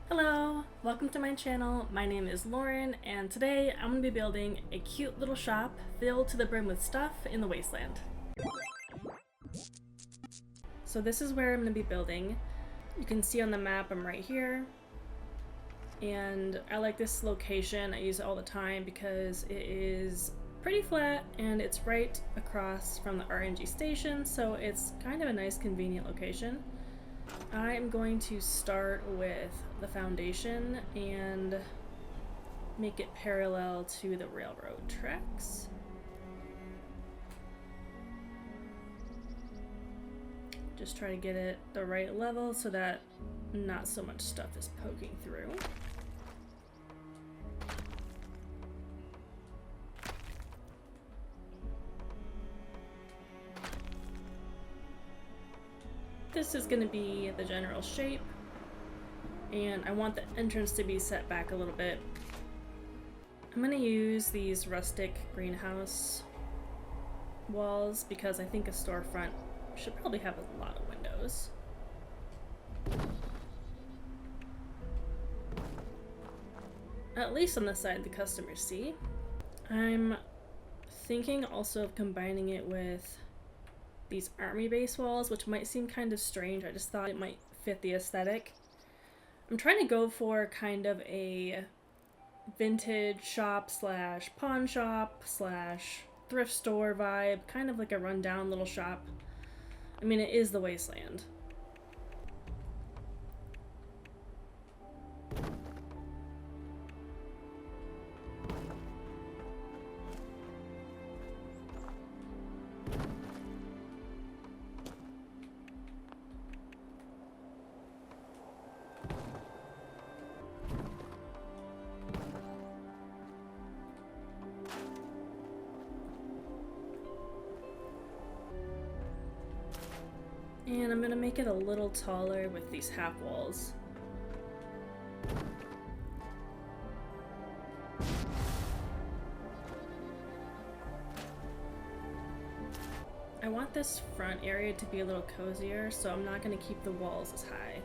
Hello, welcome to my channel. My name is Lauren, and today I'm going to be building a cute little shop filled to the brim with stuff in the wasteland. So this is where I'm going to be building. You can see on the map I'm right here, and I like this location. I use it all the time because it is pretty flat and it's right across from the RNG station, so it's kind of a nice convenient location. I'm going to start with the foundation and make it parallel to the railroad tracks. Just try to get it the right level so that not so much stuff is poking through. This is going to be the general shape, and I want the entrance to be set back a little bit. I'm going to use these rustic greenhouse walls because I think a storefront should probably have a lot of windows. At least on the side the customers see. I'm thinking also of combining it with these army base walls, which might seem kind of strange. I just thought it might fit the aesthetic. I'm trying to go for kind of a vintage shop slash pawn shop slash thrift store vibe, kind of like a rundown little shop. I mean, it is the Wasteland. And I'm gonna make it a little taller with these half walls. I want this front area to be a little cozier, so I'm not gonna keep the walls as high.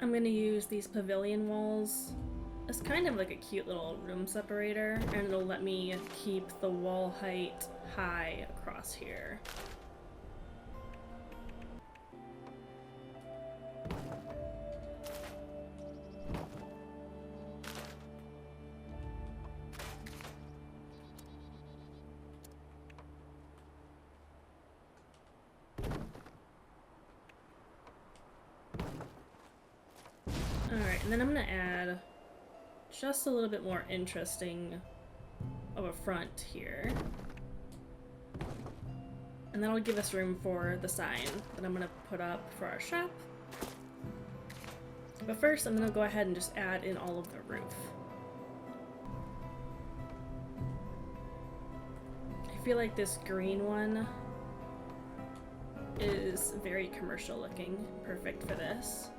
I'm going to use these pavilion walls as kind of like a cute little room separator, and it'll let me keep the wall height high across here. Alright, and then I'm gonna add just a little bit more interesting of a front here. And that'll give us room for the sign that I'm gonna put up for our shop. But first, I'm gonna go ahead and just add in all of the roof. I feel like this green one is very commercial looking, perfect for this.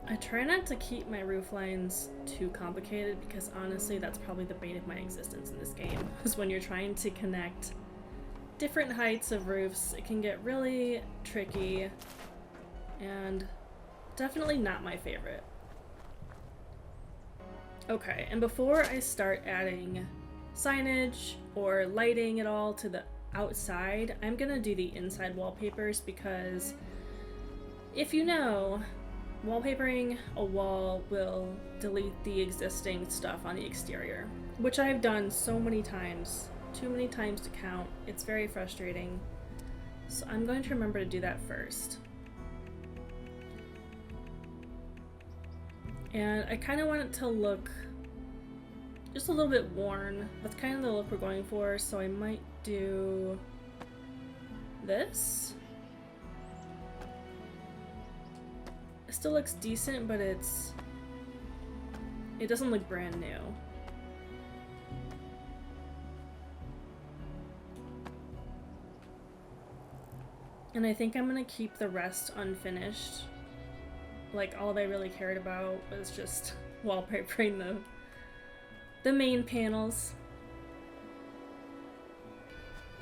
I try not to keep my roof lines too complicated because honestly that's probably the bane of my existence in this game, is when you're trying to connect different heights of roofs, it can get really tricky and definitely not my favorite. Okay, and before I start adding signage or lighting at all to the outside, I'm gonna do the inside wallpapers because if you know, wallpapering a wall will delete the existing stuff on the exterior, which I've done so many times, too many times to count. It's very frustrating. So I'm going to remember to do that first. And I kind of want it to look just a little bit worn. That's kind of the look we're going for, so I might do this. It still looks decent, but it doesn't look brand new. And I think I'm gonna keep the rest unfinished. Like, all I really cared about was just wallpapering the main panels.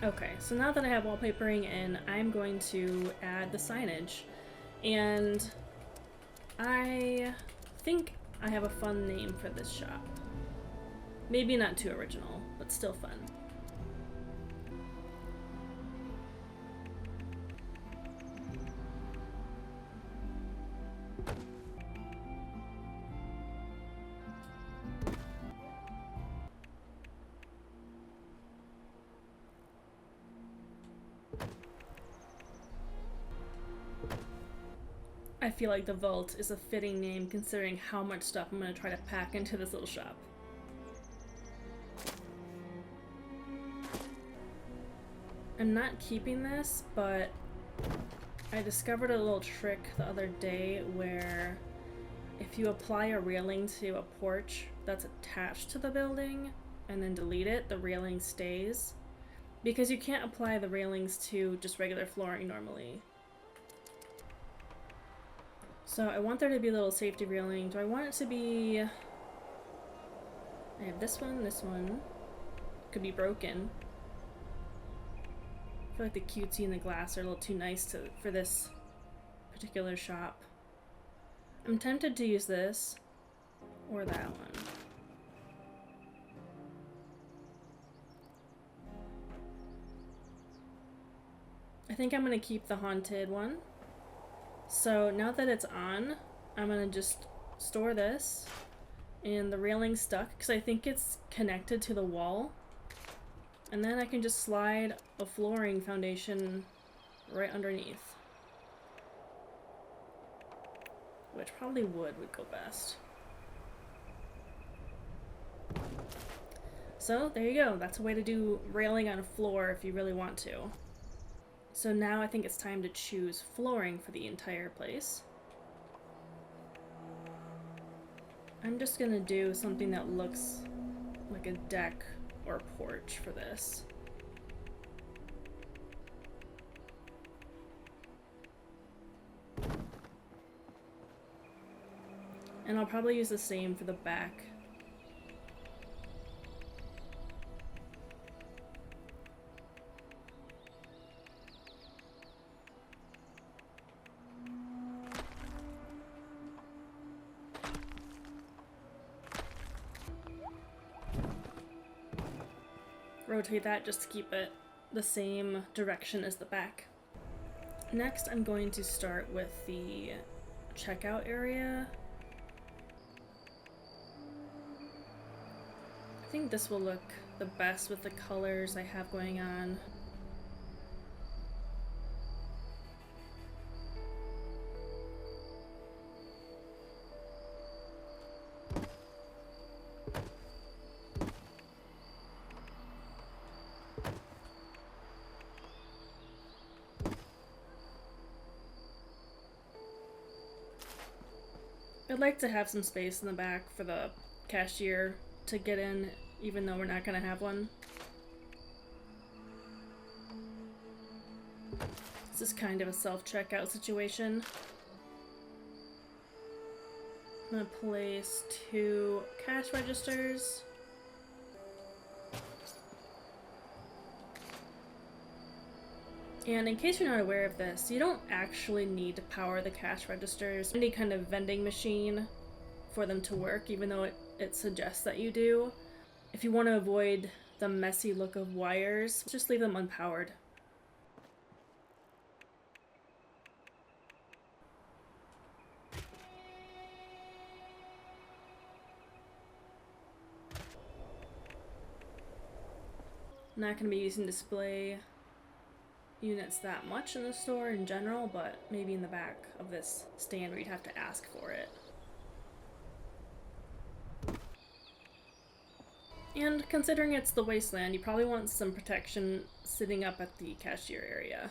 Okay, so now that I have wallpapering in, I'm going to add the signage. And I think I have a fun name for this shop. Maybe not too original, but still fun. I feel like the Vault is a fitting name considering how much stuff I'm going to try to pack into this little shop. I'm not keeping this, but I discovered a little trick the other day where if you apply a railing to a porch that's attached to the building and then delete it, the railing stays. Because you can't apply the railings to just regular flooring normally. So I want there to be a little safety railing. Do I want it to be... I have this one. Could be broken. I feel like the cutesy and the glass are a little too nice for this particular shop. I'm tempted to use this or that one. I think I'm gonna keep the haunted one. So now that it's on, I'm gonna just store this, and the railing's stuck because I think it's connected to the wall. And then I can just slide a flooring foundation right underneath. Which probably wood would go best. So there you go, that's a way to do railing on a floor if you really want to. So now I think it's time to choose flooring for the entire place. I'm just gonna do something that looks like a deck or a porch for this. And I'll probably use the same for the back. Rotate that just to keep it the same direction as the back. Next, I'm going to start with the checkout area. I think this will look the best with the colors I have going on. I'd like to have some space in the back for the cashier to get in, even though we're not going to have one. This is kind of a self-checkout situation. I'm going to place 2 cash registers. And in case you're not aware of this, you don't actually need to power the cash registers, any kind of vending machine, for them to work, even though it suggests that you do. If you want to avoid the messy look of wires, just leave them unpowered. I'm not going to be using display. units that much in the store in general, but maybe in the back of this stand where you'd have to ask for it. And considering it's the Wasteland, you probably want some protection sitting up at the cashier area.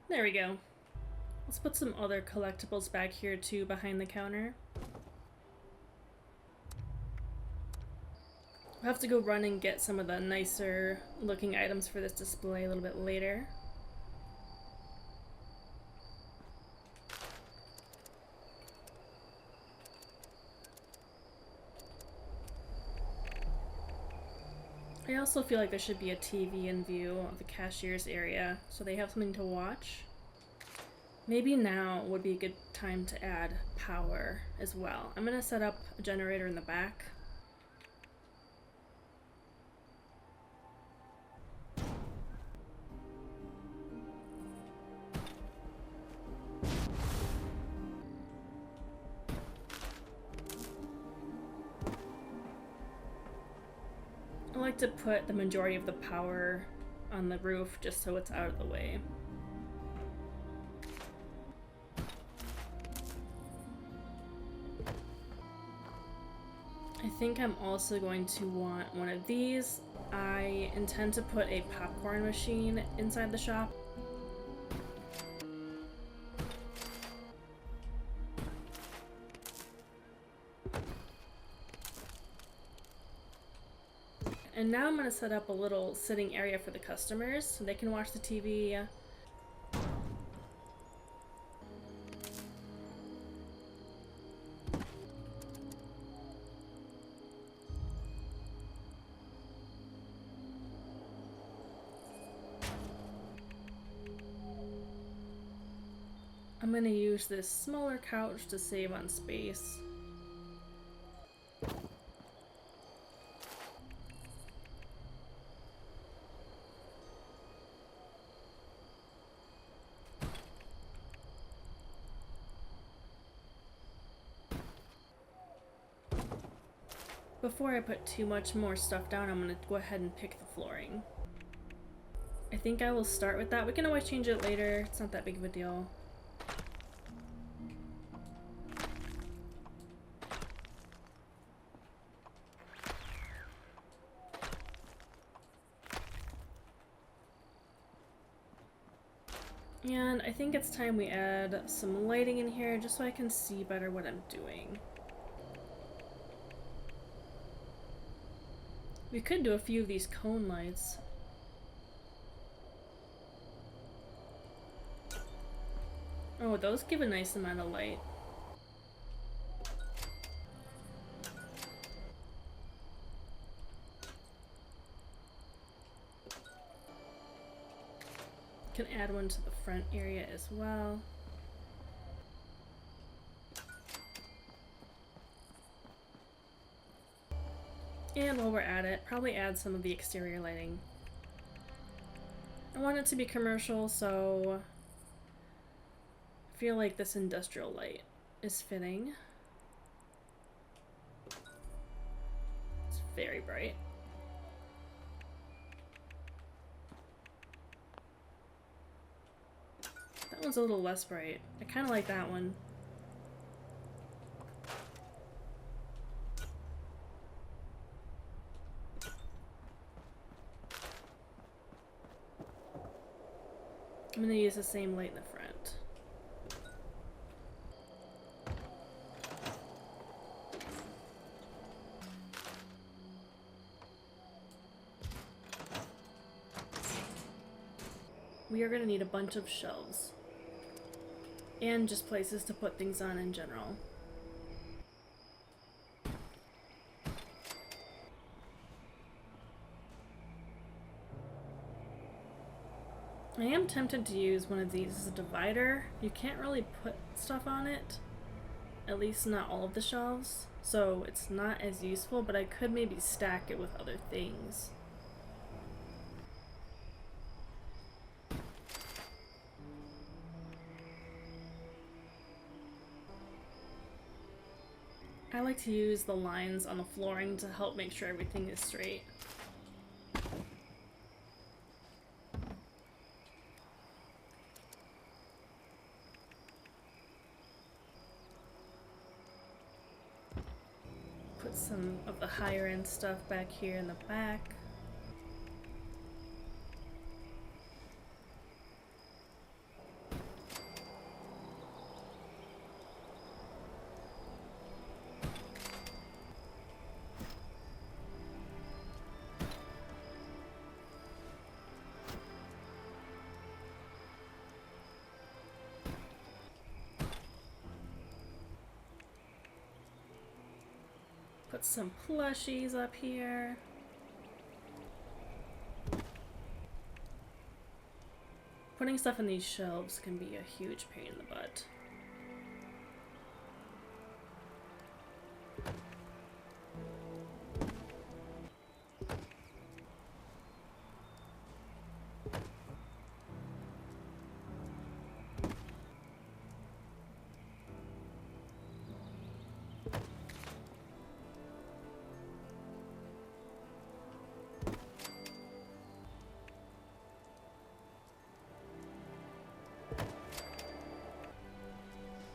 There we go. Let's put some other collectibles back here too behind the counter. We'll have to go run and get some of the nicer looking items for this display a little bit later. I also feel like there should be a TV in view of the cashier's area so they have something to watch. Maybe now would be a good time to add power as well. I'm gonna set up a generator in the back. I like to put the majority of the power on the roof just so it's out of the way. I think I'm also going to want one of these. I intend to put a popcorn machine inside the shop. And now I'm going to set up a little sitting area for the customers so they can watch the TV. I'm going to use this smaller couch to save on space. Before I put too much more stuff down, I'm going to go ahead and pick the flooring. I think I will start with that. We can always change it later. It's not that big of a deal. And I think it's time we add some lighting in here just so I can see better what I'm doing. We could do a few of these cone lights. Oh, those give a nice amount of light. Can add one to the front area as well. And while we're at it, probably add some of the exterior lighting. I want it to be commercial, so I feel like this industrial light is fitting. It's very bright. That one's a little less bright. I kind of like that one. I'm going to use the same light in the front. We are going to need a bunch of shelves. And just places to put things on in general. I am tempted to use one of these as a divider. You can't really put stuff on it, at least not all of the shelves, so it's not as useful, but I could maybe stack it with other things. I like to use the lines on the flooring to help make sure everything is straight. Put some of the higher end stuff back here in the back. Put some plushies up here. Putting stuff in these shelves can be a huge pain in the butt.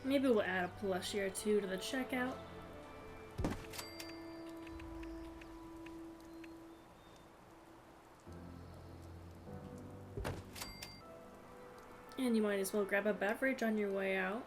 Maybe we'll add a plushie or two to the checkout. And you might as well grab a beverage on your way out.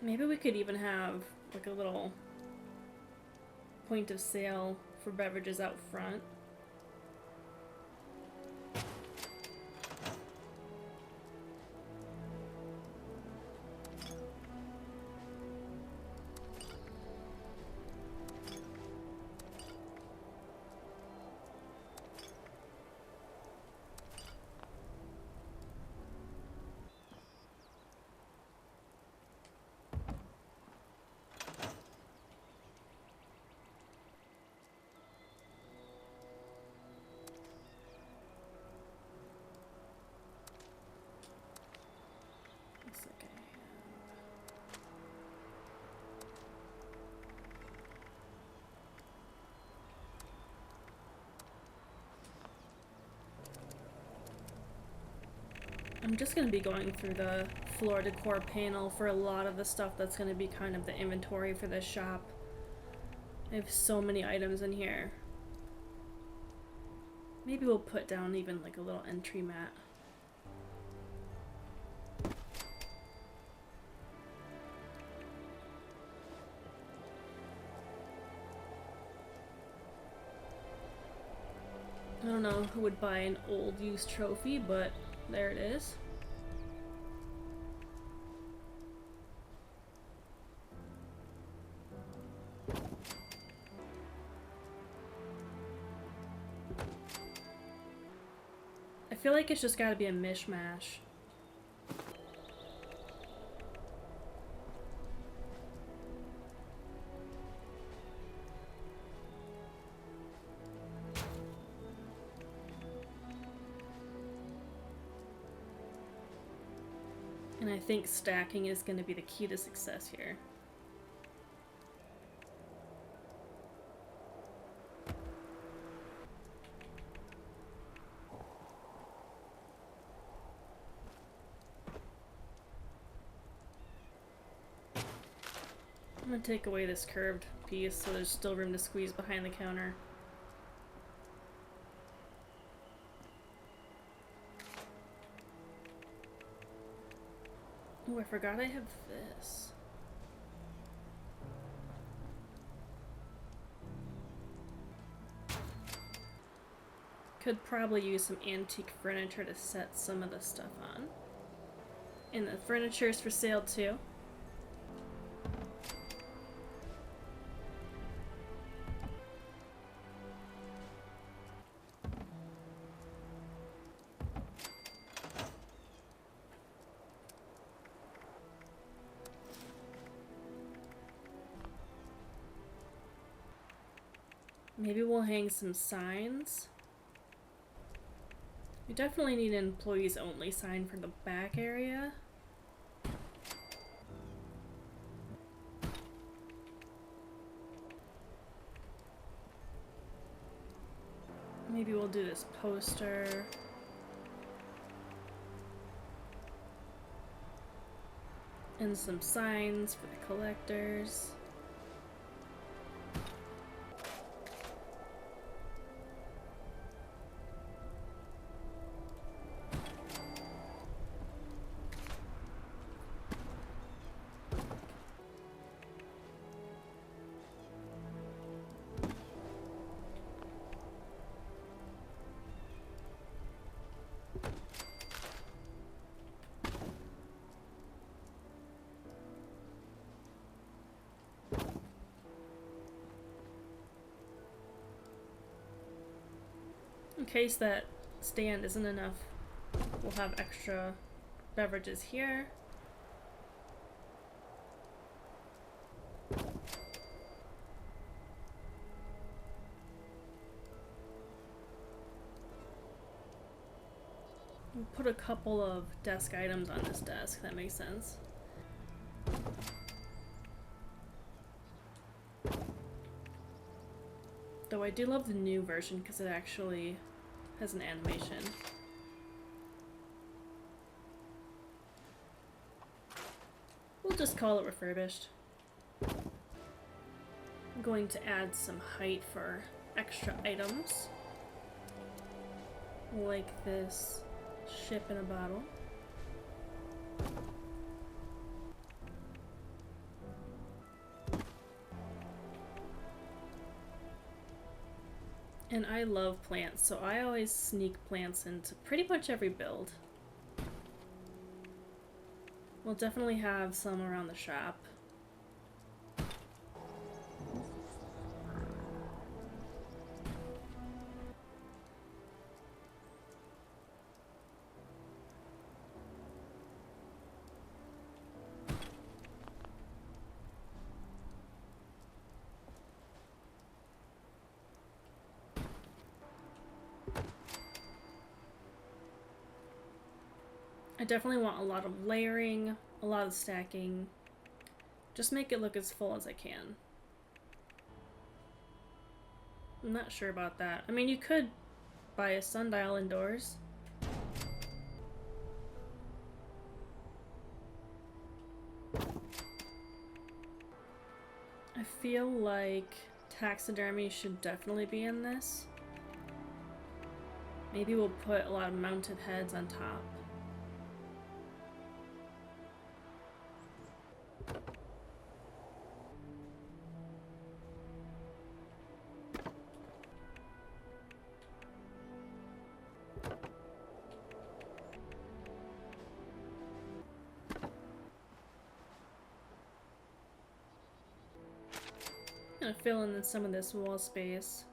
Maybe we could even have like a little point of sale for beverages out front. I'm just going to be going through the floor decor panel for a lot of the stuff that's going to be kind of the inventory for this shop. I have so many items in here. Maybe we'll put down even like a little entry mat. I don't know who would buy an old used trophy, but there it is. I feel like it's just gotta be a mishmash. And I think stacking is going to be the key to success here. I'm going to take away this curved piece so there's still room to squeeze behind the counter. Oh, I forgot I have this. Could probably use some antique furniture to set some of the stuff on. And the furniture's for sale too. Maybe we'll hang some signs. We definitely need an employees only sign for the back area. Maybe we'll do this poster. And some signs for the collectors. In case that stand isn't enough, we'll have extra beverages here. We'll put a couple of desk items on this desk, that makes sense. Though I do love the new version because it actually has an animation. We'll just call it refurbished. I'm going to add some height for extra items. Like this ship in a bottle. And I love plants, so I always sneak plants into pretty much every build. We'll definitely have some around the shop. I definitely want a lot of layering, a lot of stacking. Just make it look as full as I can. I'm not sure about that. I mean, you could buy a sundial indoors. I feel like taxidermy should definitely be in this. Maybe we'll put a lot of mounted heads on top. I'm gonna fill in some of this wall space.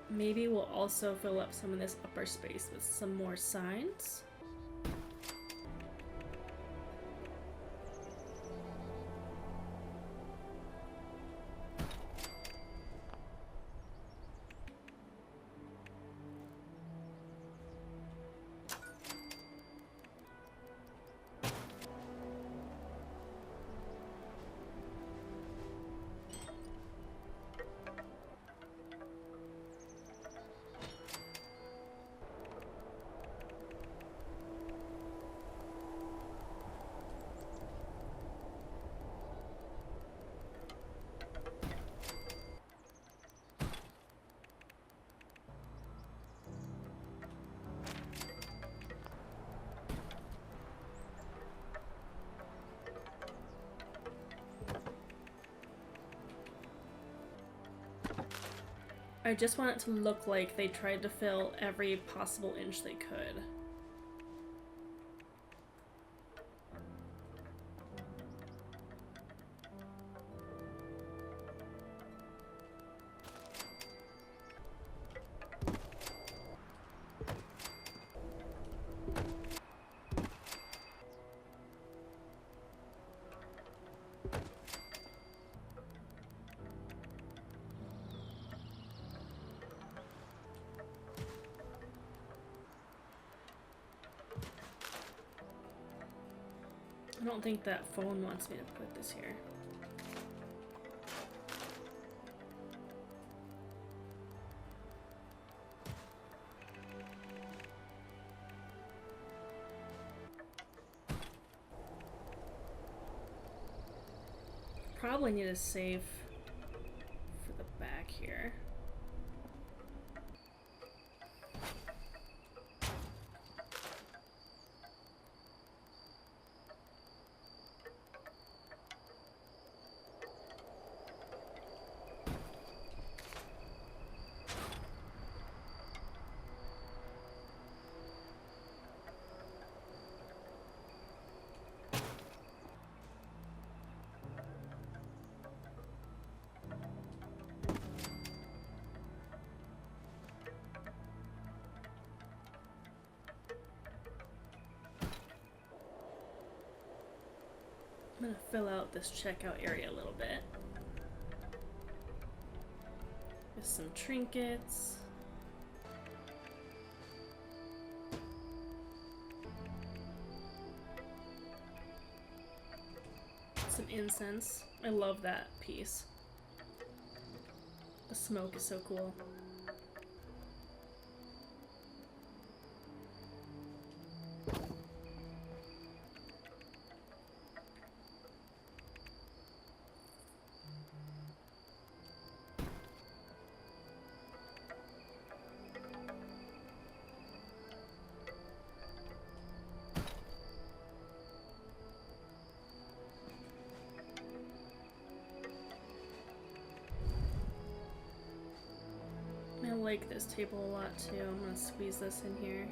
Maybe we'll also fill up some of this upper space with some more signs. I just want it to look like they tried to fill every possible inch they could. I don't think that phone wants me to put this here. Probably need a safe for the back here. I'm gonna fill out this checkout area a little bit with some trinkets. Some incense. I love that piece. The smoke is so cool. I like this table a lot too. I'm gonna squeeze this in here.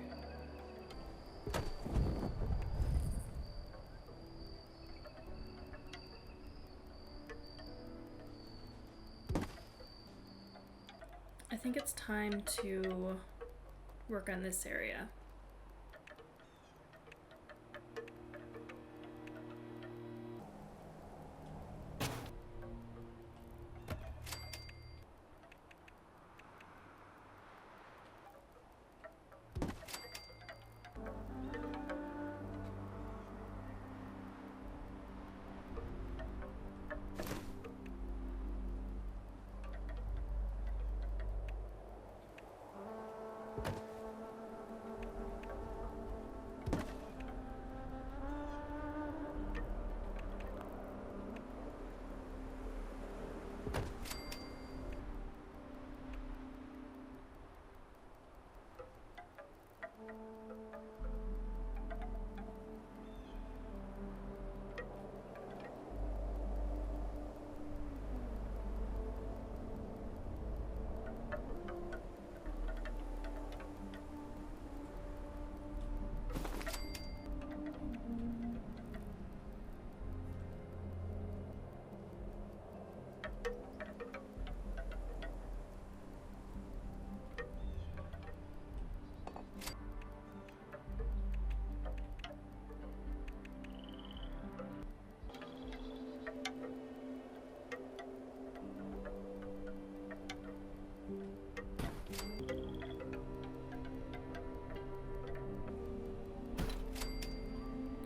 I think it's time to work on this area.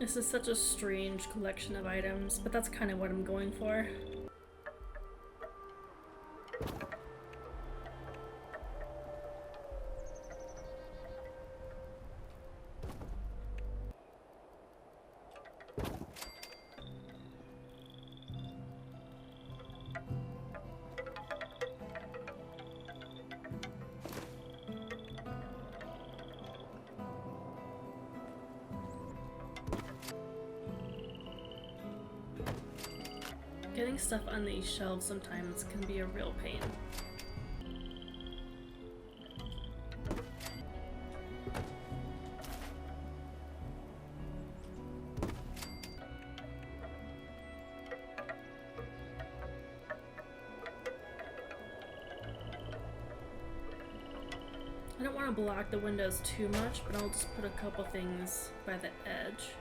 This is such a strange collection of items, but that's kind of what I'm going for. Getting stuff on these shelves sometimes can be a real pain. I don't want to block the windows too much, but I'll just put a couple things by the edge.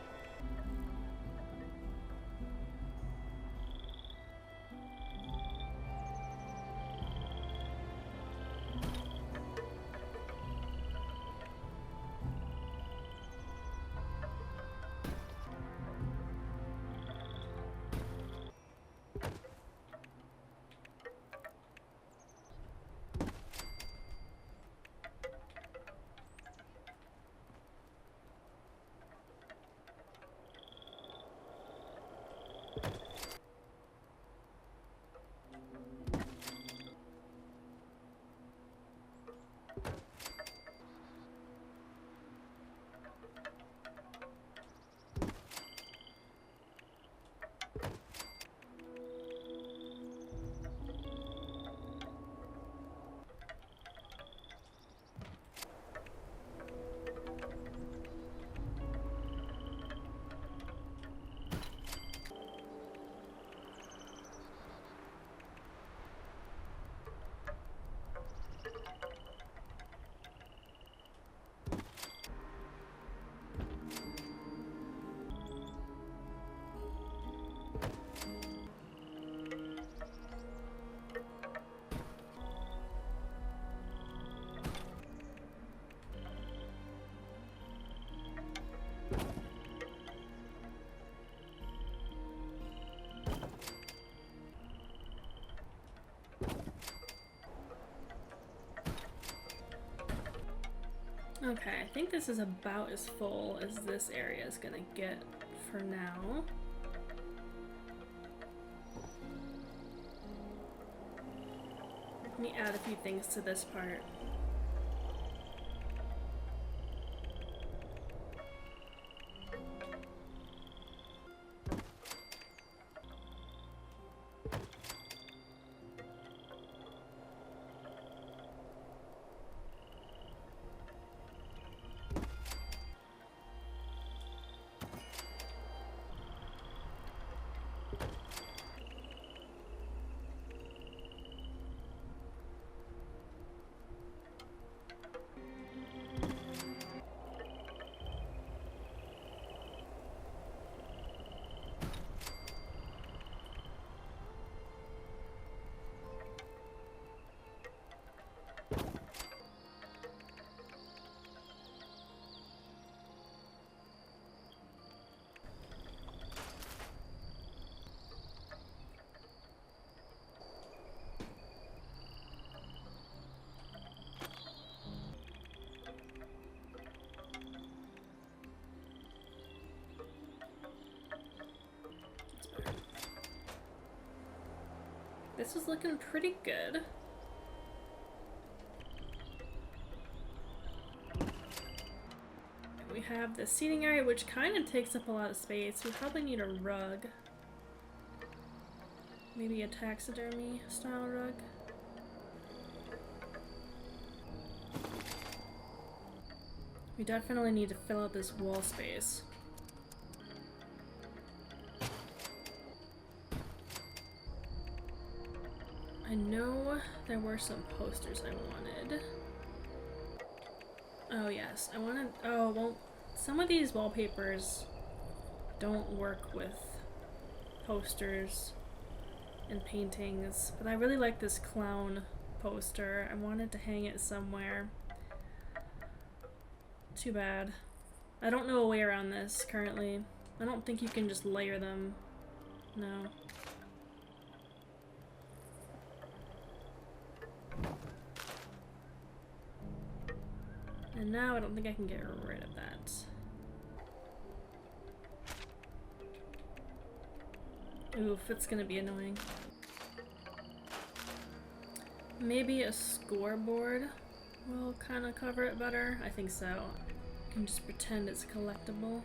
Okay, I think this is about as full as this area is gonna get for now. Let me add a few things to this part. This is looking pretty good. We have the seating area, which kind of takes up a lot of space. We probably need a rug. Maybe a taxidermy style rug. We definitely need to fill out this wall space. I know there were some posters I wanted. Oh yes, I wanted, oh well, some of these wallpapers don't work with posters and paintings, but I really like this clown poster. I wanted to hang it somewhere. Too bad. I don't know a way around this currently. I don't think you can just layer them. No. And now I don't think I can get rid of that. Oof, it's gonna be annoying. Maybe a scoreboard will kind of cover it better. I think so. I can just pretend it's collectible.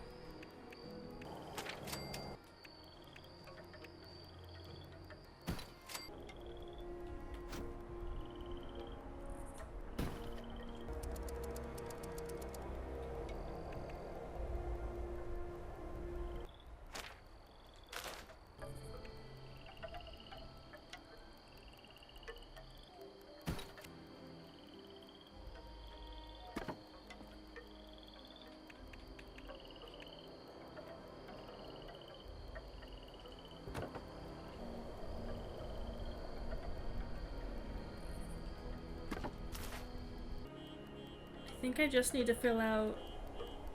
I think I just need to fill out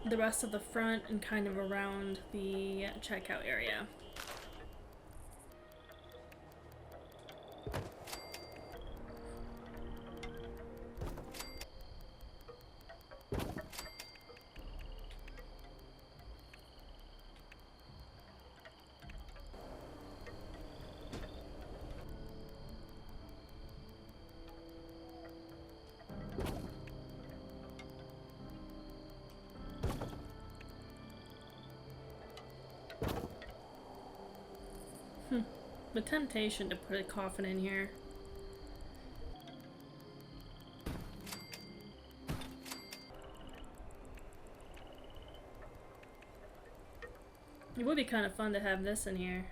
the rest of the front and kind of around the checkout area. The temptation to put a coffin in here. It would be kind of fun to have this in here.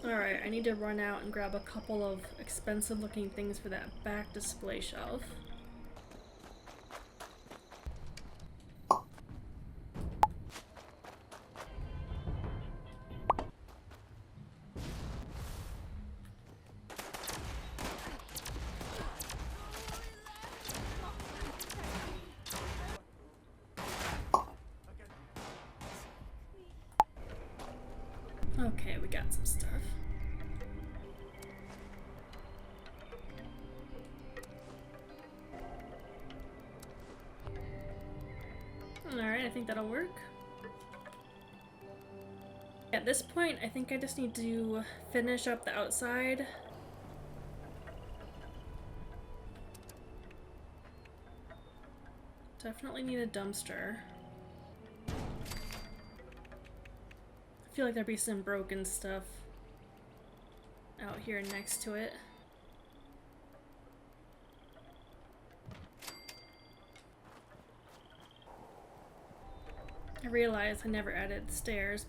Alright, I need to run out and grab a couple of expensive looking things for that back display shelf. Okay, we got some stuff. Alright, I think that'll work. At this point, I think I just need to finish up the outside. Definitely need a dumpster. I feel like there'd be some broken stuff out here next to it. I realized I never added stairs.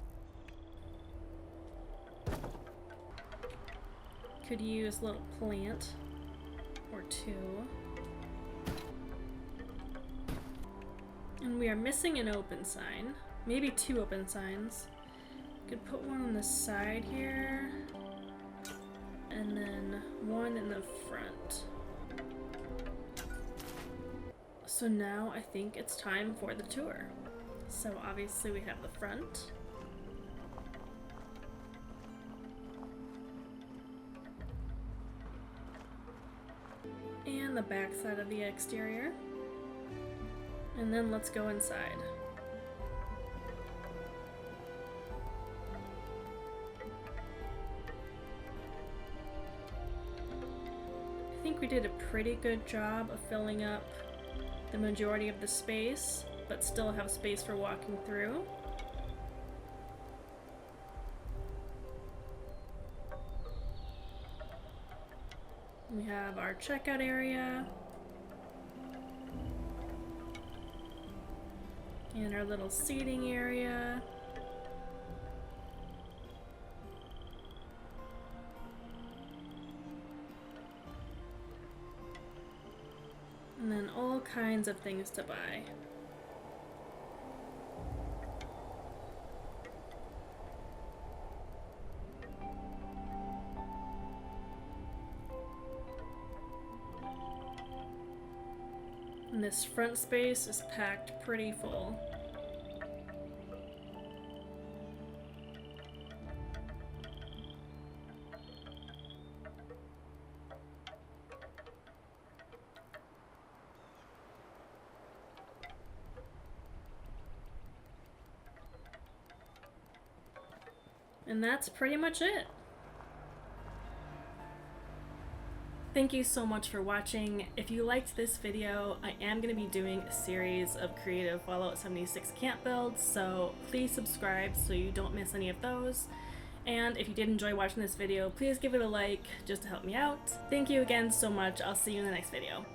Could use a little plant or two. And we are missing an open sign. Maybe two open signs. Could put one on the side here, and then one in the front. So now I think it's time for the tour. So obviously we have the front. And the back side of the exterior. And then let's go inside. I think we did a pretty good job of filling up the majority of the space, but still have space for walking through. We have our checkout area and our little seating area. And then all kinds of things to buy. And this front space is packed pretty full. And that's pretty much it. Thank you so much for watching. If you liked this video, I am going to be doing a series of creative Fallout 76 camp builds, so please subscribe so you don't miss any of those. And if you did enjoy watching this video, please give it a like just to help me out. Thank you again so much. I'll see you in the next video.